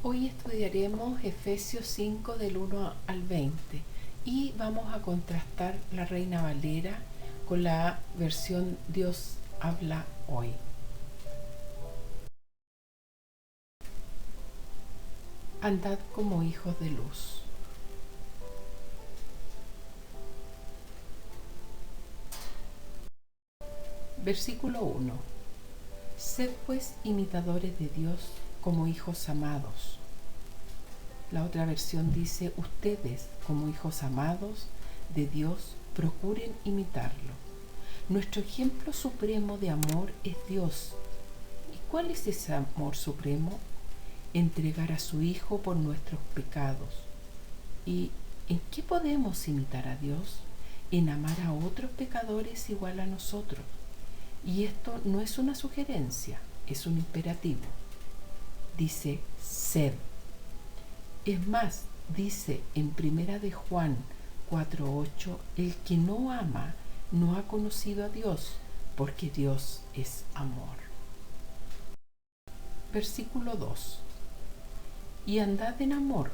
Hoy estudiaremos Efesios 5 del 1 al 20 y vamos a contrastar la Reina Valera con la versión Dios habla hoy. Andad como hijos de luz. Versículo 1. Sed pues imitadores de Dios como hijos amados. La otra versión dice, ustedes como hijos amados de Dios procuren imitarlo. Nuestro ejemplo supremo de amor es Dios. ¿Y cuál es ese amor supremo? Entregar a su Hijo por nuestros pecados. ¿Y en qué podemos imitar a Dios? En amar a otros pecadores igual a nosotros. Y esto no es una sugerencia, es un imperativo. Dice, sed. Es más, dice en 1 de Juan 4:8, el que no ama no ha conocido a Dios, porque Dios es amor. Versículo 2. Y andad en amor,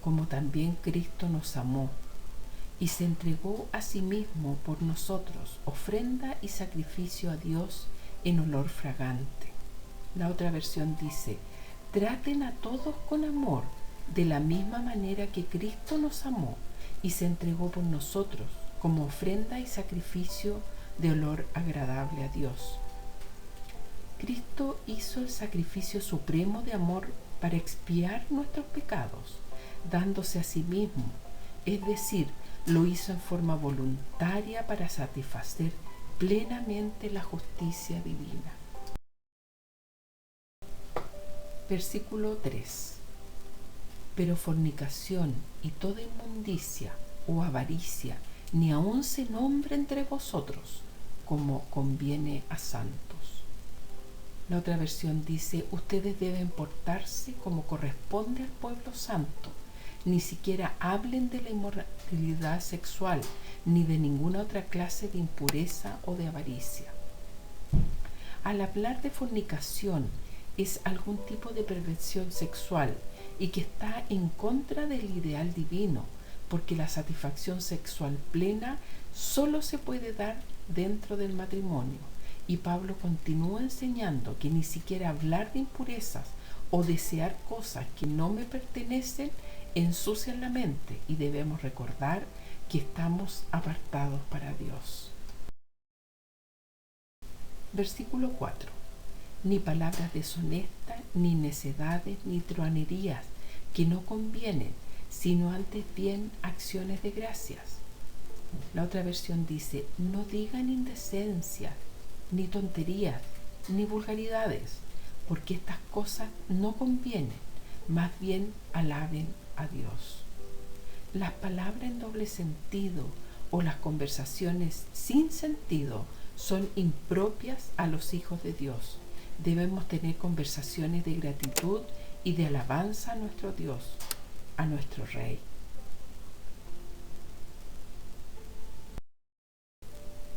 como también Cristo nos amó, y se entregó a sí mismo por nosotros, ofrenda y sacrificio a Dios en olor fragante. La otra versión dice, traten a todos con amor, de la misma manera que Cristo nos amó y se entregó por nosotros como ofrenda y sacrificio de olor agradable a Dios. Cristo hizo el sacrificio supremo de amor para expiar nuestros pecados, dándose a sí mismo, es decir, lo hizo en forma voluntaria para satisfacer plenamente la justicia divina. Versículo 3. Pero fornicación y toda inmundicia o avaricia ni aun se nombre entre vosotros, como conviene a santos. La otra versión dice, ustedes deben portarse como corresponde al pueblo santo, ni siquiera hablen de la inmoralidad sexual, ni de ninguna otra clase de impureza o de avaricia. Al hablar de fornicación, es algún tipo de perversión sexual y que está en contra del ideal divino, porque la satisfacción sexual plena solo se puede dar dentro del matrimonio. Y Pablo continúa enseñando que ni siquiera hablar de impurezas o desear cosas que no me pertenecen ensucian la mente, y debemos recordar que estamos apartados para Dios. Versículo 4. Ni palabras deshonestas, ni necedades, ni truanerías, que no convienen, sino antes bien acciones de gracias. La otra versión dice, no digan indecencias, ni tonterías, ni vulgaridades, porque estas cosas no convienen, más bien alaben a Dios. Las palabras en doble sentido o las conversaciones sin sentido son impropias a los hijos de Dios. Debemos tener conversaciones de gratitud y de alabanza a nuestro Dios, a nuestro Rey.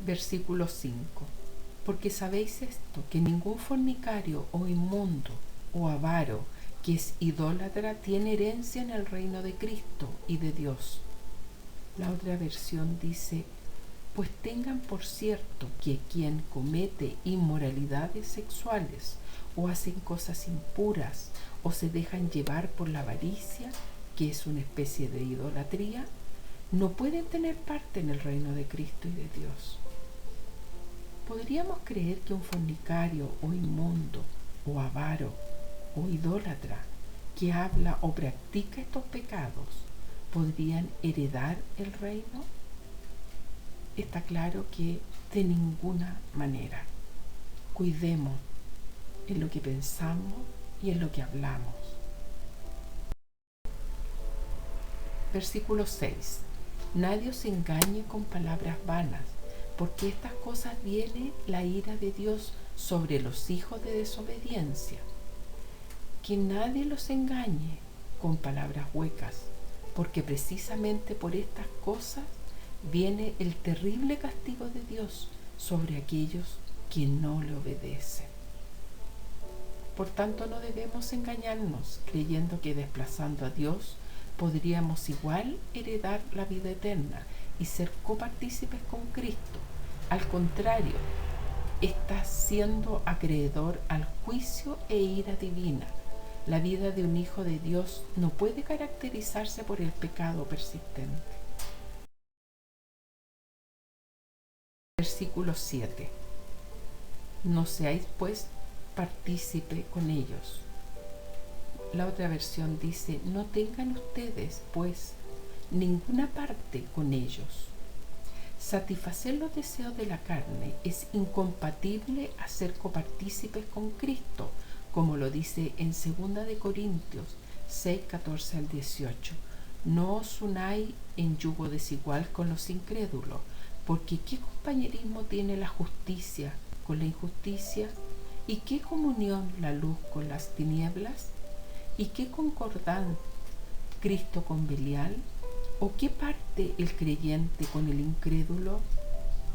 Versículo 5. Porque sabéis esto, que ningún fornicario o inmundo o avaro que es idólatra tiene herencia en el reino de Cristo y de Dios. La otra versión dice, pues tengan por cierto que quien comete inmoralidades sexuales o hacen cosas impuras o se dejan llevar por la avaricia, que es una especie de idolatría, no pueden tener parte en el reino de Cristo y de Dios. ¿Podríamos creer que un fornicario o inmundo o avaro o idólatra que habla o practica estos pecados podrían heredar el reino? Está claro que de ninguna manera. Cuidemos en lo que pensamos y en lo que hablamos. Versículo 6. Nadie os engañe con palabras vanas, porque estas cosas viene la ira de Dios sobre los hijos de desobediencia. Que nadie los engañe con palabras huecas, porque precisamente por estas cosas viene el terrible castigo de Dios sobre aquellos que no le obedecen. Por tanto, no debemos engañarnos creyendo que desplazando a Dios podríamos igual heredar la vida eterna y ser copartícipes con Cristo. Al contrario, estás siendo acreedor al juicio e ira divina. La vida de un hijo de Dios no puede caracterizarse por el pecado persistente. Versículo 7. No seáis pues partícipe con ellos. La otra versión dice: no tengan ustedes pues ninguna parte con ellos. Satisfacer los deseos de la carne es incompatible a ser copartícipes con Cristo, como lo dice en 2 Corintios 6, 14 al 18. No os unáis en yugo desigual con los incrédulos, porque ¿qué compañerismo tiene la justicia con la injusticia? ¿Y qué comunión la luz con las tinieblas? ¿Y qué concordan Cristo con Belial? ¿O qué parte el creyente con el incrédulo?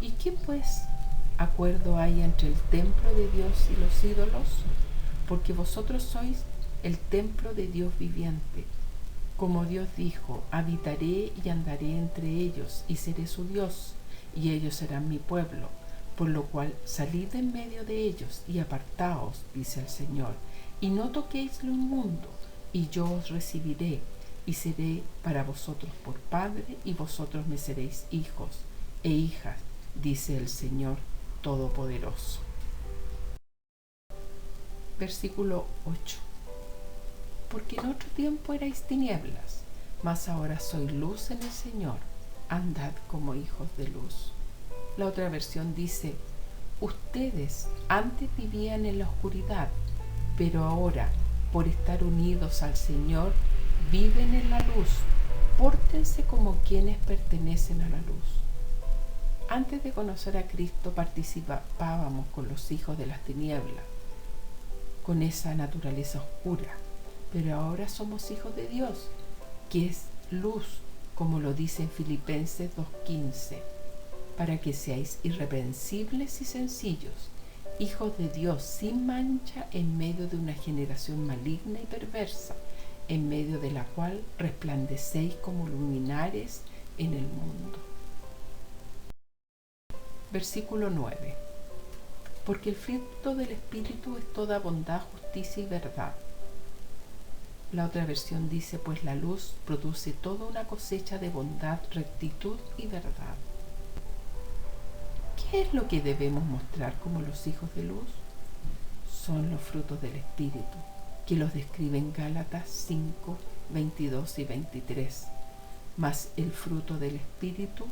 ¿Y qué pues acuerdo hay entre el templo de Dios y los ídolos? Porque vosotros sois el templo de Dios viviente. Como Dios dijo: habitaré y andaré entre ellos, y seré su Dios, y ellos serán mi pueblo. Por lo cual salid de en medio de ellos y apartaos, dice el Señor, y no toquéis lo inmundo, y yo os recibiré, y seré para vosotros por padre, y vosotros me seréis hijos e hijas, dice el Señor Todopoderoso. Versículo 8. Porque en otro tiempo erais tinieblas, mas ahora sois luz en el Señor, andad como hijos de luz. La otra versión dice: ustedes antes vivían en la oscuridad, pero ahora, por estar unidos al Señor, viven en la luz. Pórtense como quienes pertenecen a la luz. Antes de conocer a Cristo participábamos con los hijos de las tinieblas, con esa naturaleza oscura, pero ahora somos hijos de Dios, que es luz, como lo dice en Filipenses 2:15, para que seáis irreprensibles y sencillos, hijos de Dios sin mancha en medio de una generación maligna y perversa, en medio de la cual resplandecéis como luminares en el mundo. Versículo 9. Porque el fruto del Espíritu es toda bondad, justicia y verdad. La otra versión dice: pues la luz produce toda una cosecha de bondad, rectitud y verdad. ¿Qué es lo que debemos mostrar como los hijos de luz? Son los frutos del Espíritu, que los describe en Gálatas 5, 22 y 23. Mas el fruto del Espíritu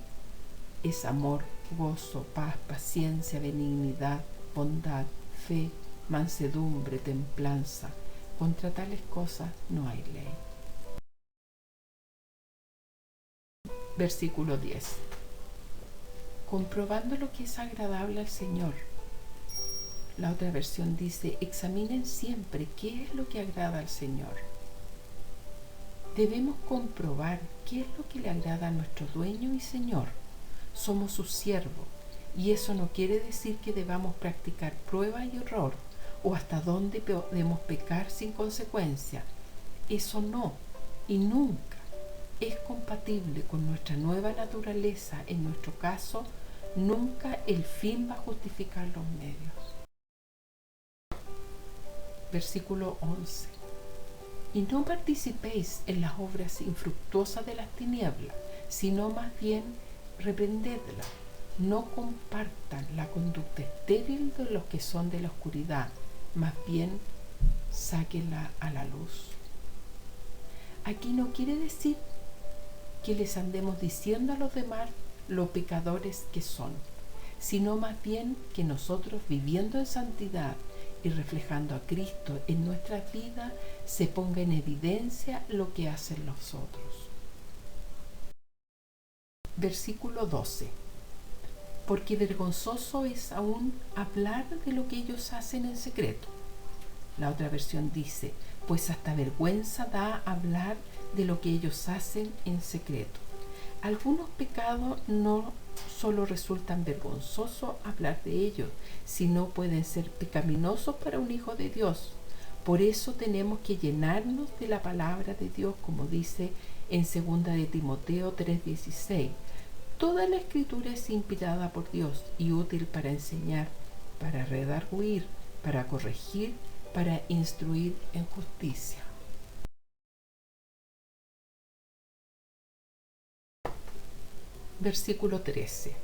es amor, gozo, paz, paciencia, benignidad, bondad, fe, mansedumbre, templanza. Contra tales cosas no hay ley. Versículo 10. Comprobando lo que es agradable al Señor. La otra versión dice: examinen siempre qué es lo que agrada al Señor. Debemos comprobar qué es lo que le agrada a nuestro dueño y Señor. Somos sus siervos, y eso no quiere decir que debamos practicar prueba y error, o hasta dónde podemos pecar sin consecuencia. Eso no, y nunca es compatible con nuestra nueva naturaleza. En nuestro caso, nunca el fin va a justificar los medios. Versículo 11. Y no participéis en las obras infructuosas de las tinieblas, sino más bien reprendedlas. No compartan la conducta estéril de los que son de la oscuridad, más bien sáquenla a la luz. Aquí no quiere decir que les andemos diciendo a los demás lo pecadores que son, sino más bien que nosotros, viviendo en santidad y reflejando a Cristo en nuestras vidas, se ponga en evidencia lo que hacen los otros. Versículo 12. Porque vergonzoso es aún hablar de lo que ellos hacen en secreto. La otra versión dice: pues hasta vergüenza da hablar de lo que ellos hacen en secreto. Algunos pecados no solo resultan vergonzosos hablar de ellos, sino pueden ser pecaminosos para un hijo de Dios. Por eso tenemos que llenarnos de la palabra de Dios, como dice en 2 de Timoteo 3:16. Toda la escritura es inspirada por Dios y útil para enseñar, para redarguir, para corregir, para instruir en justicia. Versículo 13.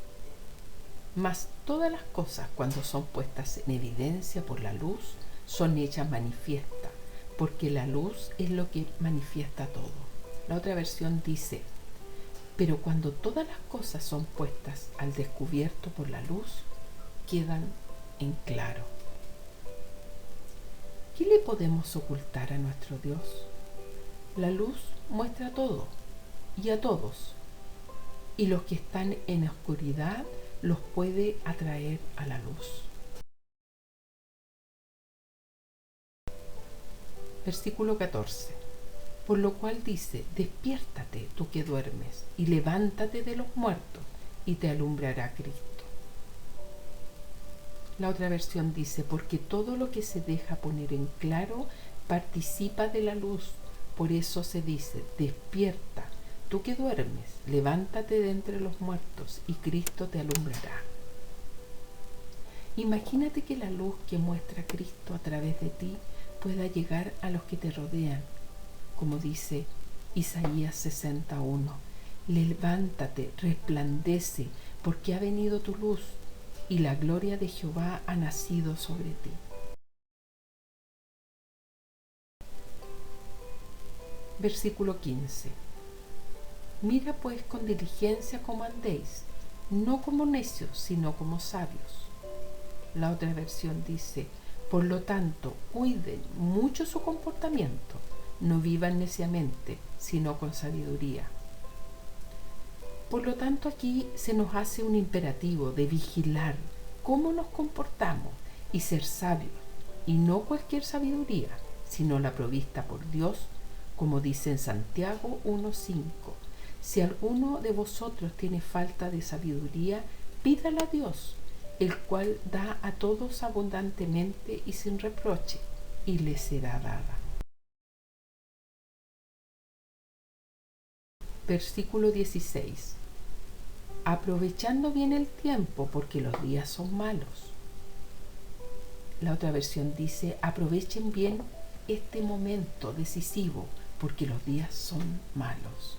Mas todas las cosas, cuando son puestas en evidencia por la luz, son hechas manifiestas, porque la luz es lo que manifiesta todo. La otra versión dice: pero cuando todas las cosas son puestas al descubierto por la luz, quedan en claro. ¿Qué le podemos ocultar a nuestro Dios? La luz muestra todo y a todos, y los que están en oscuridad los puede atraer a la luz. Versículo 14. Por lo cual dice: despiértate tú que duermes, y levántate de los muertos, y te alumbrará Cristo. La otra versión dice: porque todo lo que se deja poner en claro participa de la luz. Por eso se dice: despierta tú que duermes, levántate de entre los muertos, y Cristo te alumbrará. Imagínate que la luz que muestra Cristo a través de ti pueda llegar a los que te rodean, como dice Isaías 61. Levántate, resplandece, porque ha venido tu luz, y la gloria de Jehová ha nacido sobre ti. Versículo 15. Mira pues con diligencia cómo andéis, no como necios, sino como sabios. La otra versión dice: por lo tanto, cuiden mucho su comportamiento, no vivan neciamente, sino con sabiduría. Por lo tanto, aquí se nos hace un imperativo de vigilar cómo nos comportamos y ser sabios, y no cualquier sabiduría, sino la provista por Dios, como dice en Santiago 1:5. Si alguno de vosotros tiene falta de sabiduría, pídala a Dios, el cual da a todos abundantemente y sin reproche, y le será dada. Versículo 16. Aprovechando bien el tiempo, porque los días son malos. La otra versión dice: aprovechen bien este momento decisivo, porque los días son malos.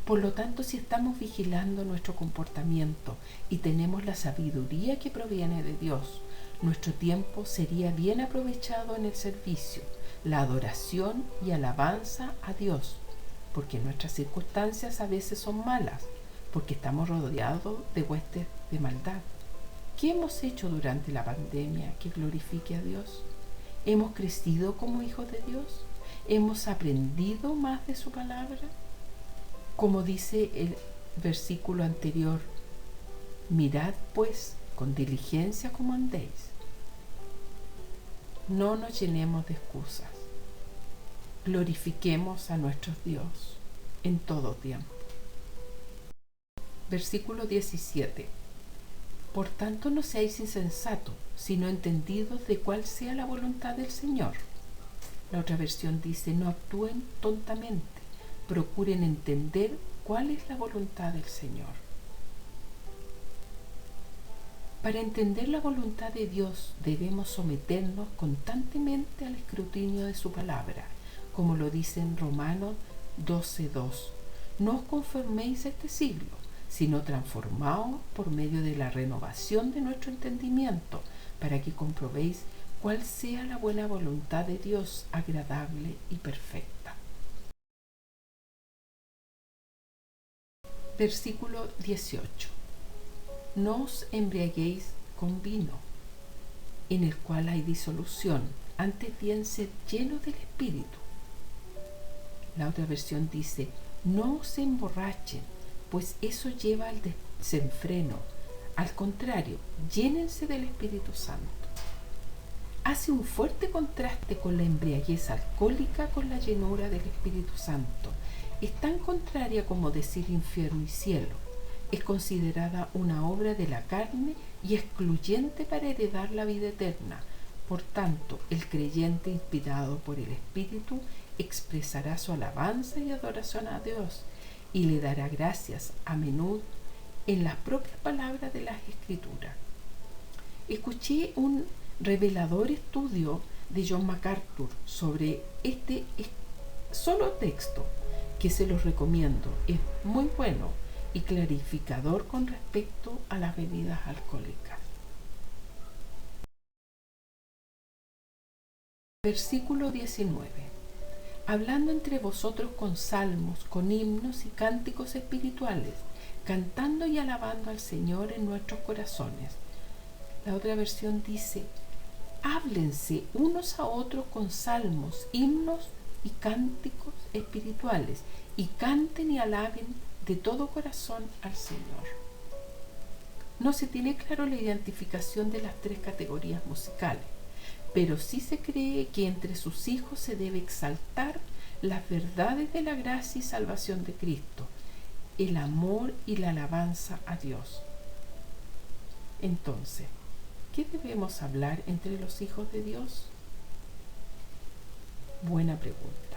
Por lo tanto, si estamos vigilando nuestro comportamiento y tenemos la sabiduría que proviene de Dios, nuestro tiempo sería bien aprovechado en el servicio, la adoración y alabanza a Dios, porque nuestras circunstancias a veces son malas, porque estamos rodeados de huestes de maldad. ¿Qué hemos hecho durante la pandemia que glorifique a Dios? ¿Hemos crecido como hijos de Dios? ¿Hemos aprendido más de su palabra? Como dice el versículo anterior: mirad pues con diligencia cómo andéis. No nos llenemos de excusas. Glorifiquemos a nuestro Dios en todo tiempo. Versículo 17. Por tanto, no seáis insensatos, sino entendidos de cuál sea la voluntad del Señor. La otra versión dice: no actúen tontamente, procuren entender cuál es la voluntad del Señor. Para entender la voluntad de Dios debemos someternos constantemente al escrutinio de su palabra, como lo dice en Romanos 12:2. No os conforméis a este siglo, sino transformaos por medio de la renovación de nuestro entendimiento, para que comprobéis cuál sea la buena voluntad de Dios, agradable y perfecta. Versículo 18. No os embriaguéis con vino, en el cual hay disolución, antes bien sed llenos del Espíritu. La otra versión dice: no os emborrachen, pues eso lleva al desenfreno. Al contrario, llénense del Espíritu Santo. Hace un fuerte contraste con la embriaguez alcohólica con la llenura del Espíritu Santo. Es tan contraria como decir infierno y cielo. Es considerada una obra de la carne y excluyente para heredar la vida eterna, Por tanto, el creyente inspirado por el Espíritu expresará su alabanza y adoración a Dios y le dará gracias a menudo en las propias palabras de las Escrituras. Escuché un revelador estudio de John MacArthur sobre este solo texto, que se los recomiendo. Es muy bueno y clarificador con respecto a las bebidas alcohólicas. Versículo 19. Hablando entre vosotros con salmos, con himnos y cánticos espirituales, cantando y alabando al Señor en nuestros corazones. La otra versión dice: háblense unos a otros con salmos, himnos y cánticos espirituales, y canten y alaben de todo corazón al Señor. No se tiene claro la identificación de las tres categorías musicales, pero sí se cree que entre sus hijos se debe exaltar las verdades de la gracia y salvación de Cristo, el amor y la alabanza a Dios. Entonces, ¿qué debemos hablar entre los hijos de Dios? Buena pregunta.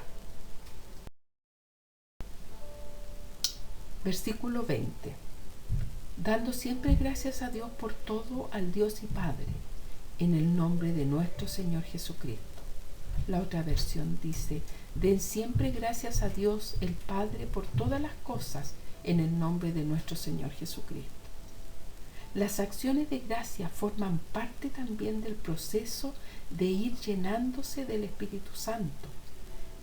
Versículo 20. Dando siempre gracias a Dios por todo, al Dios y Padre, en el nombre de nuestro Señor Jesucristo. La otra versión dice: den siempre gracias a Dios el Padre por todas las cosas, en el nombre de nuestro Señor Jesucristo. Las acciones de gracia forman parte también del proceso de ir llenándose del Espíritu Santo,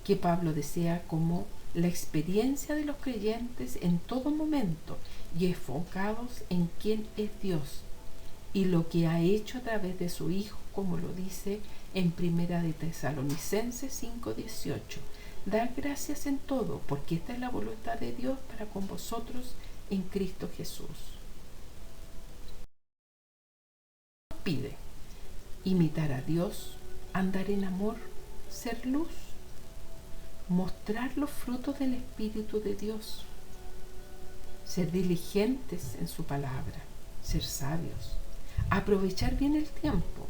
que Pablo desea como la experiencia de los creyentes en todo momento y enfocados en quién es Dios y lo que ha hecho a través de su Hijo, como lo dice en Primera de Tesalonicenses 5:18. Dar gracias en todo, porque esta es la voluntad de Dios para con vosotros en Cristo Jesús. Pide imitar a Dios, andar en amor, ser luz, mostrar los frutos del Espíritu de Dios, ser diligentes en su palabra, ser sabios, aprovechar bien el tiempo,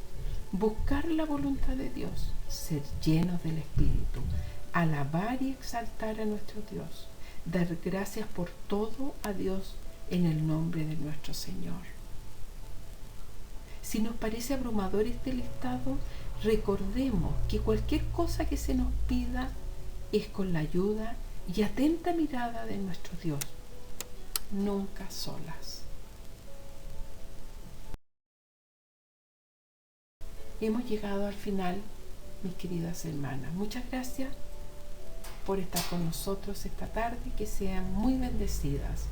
buscar la voluntad de Dios, ser llenos del Espíritu, alabar y exaltar a nuestro Dios, dar gracias por todo a Dios en el nombre de nuestro Señor. Si nos parece abrumador este listado, recordemos que cualquier cosa que se nos pida es con la ayuda y atenta mirada de nuestro Dios, nunca solas. Hemos llegado al final, mis queridas hermanas. Muchas gracias por estar con nosotros esta tarde, que sean muy bendecidas.